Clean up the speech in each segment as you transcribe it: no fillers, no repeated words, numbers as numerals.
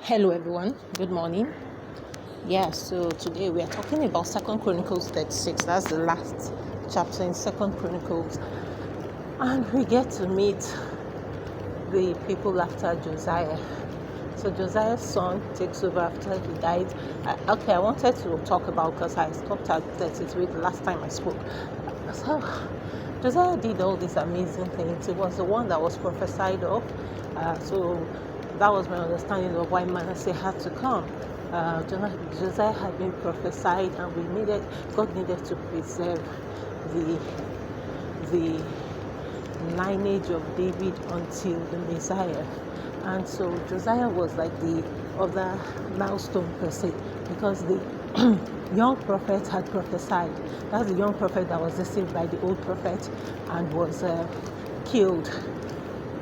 Hello everyone, good morning. So today we are talking about 2 Chronicles 36. That's the last chapter in 2 Chronicles. And we get to meet the people after Josiah. So Josiah's son takes over after he died. I wanted to talk about, because I stopped at 33 the last time I spoke. So Josiah did all these amazing things. It was the one that was prophesied of. So that was my understanding of why Manasseh had to come. Josiah had been prophesied, and God needed to preserve the lineage of David until the Messiah. And so Josiah was like the other milestone per se, because the young prophet had prophesied. That's the young prophet that was deceived by the old prophet and was killed.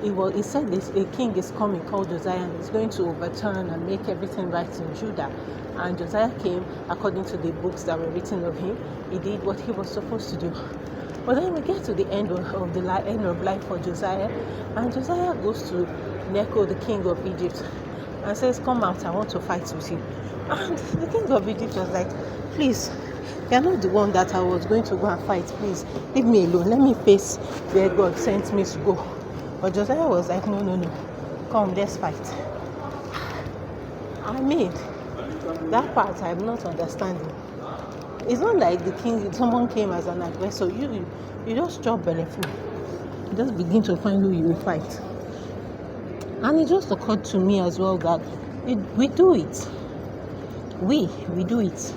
He said a king is coming called Josiah, and he's going to overturn and make everything right in Judah. And Josiah came according to the books that were written of him. He did what he was supposed to do. But then we get to the end of life for Josiah, and Josiah goes to Necho, the king of Egypt, and says, "Come out, I want to fight with you." And the king of Egypt was like, "Please, you're not the one that I was going to go and fight. Please, leave me alone. Let me face where God sent me to go." But Josiah was like, no, come, let's fight. I mean, that part I'm not understanding. It's not like someone came as an aggressor. You just chop bellyful. You just begin to find who you will fight. And it just occurred to me as well that we do it. We do it.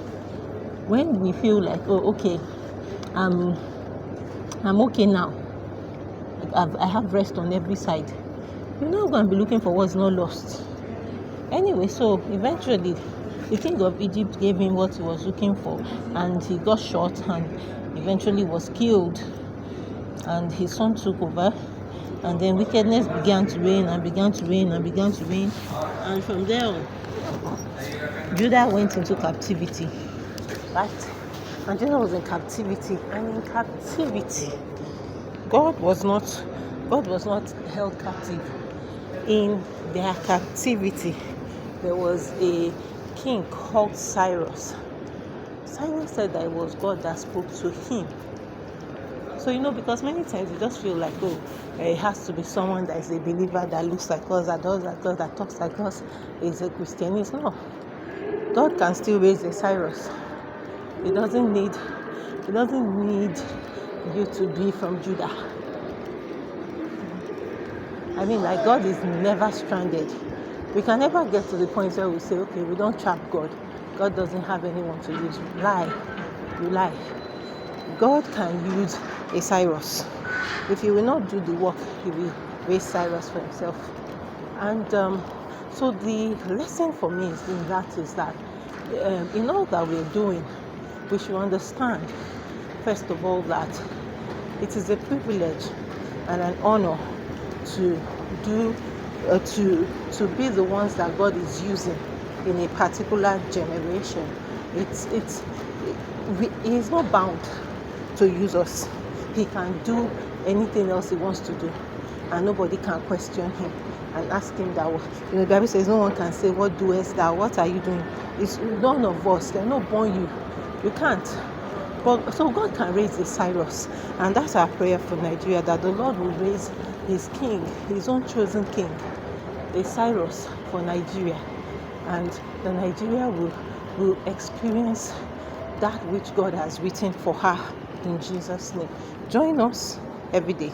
When we feel like, oh, okay, I'm okay now. I have rest on every side. You're not going to be looking for what's not lost. Anyway, so eventually the king of Egypt gave him what he was looking for, and he got shot and eventually was killed. And his son took over, and then wickedness began to reign. And from there on, Judah went into captivity. Right? And Judah was in captivity, and in captivity, God was not held captive. In their captivity, there was a king called Cyrus. Cyrus said that it was God that spoke to him. So, because many times you just feel like, it has to be someone that is a believer, that looks like us, that does like us, that talks like us, is a Christian. No. God can still raise a Cyrus. He doesn't need you to be from Judah. I mean, like, God is never stranded. We can never get to the point where we say, okay, we don't trap God. God doesn't have anyone to use. You lie. God can use a Cyrus. If he will not do the work, he will raise Cyrus for himself. And so the lesson for me is that in all that we're doing, we should understand, first of all, that it is a privilege and an honor to be the ones that God is using in a particular generation. He is not bound to use us. He can do anything else he wants to do, and nobody can question him and ask him that. The Bible says no one can say, "What doest thou? What are you doing?" It's none of us. They're not born you. You can't. But so God can raise a Cyrus, and that's our prayer for Nigeria, that the Lord will raise his king, his own chosen king, a Cyrus for Nigeria, and the Nigeria will experience that which God has written for her in Jesus' name. Join us every day.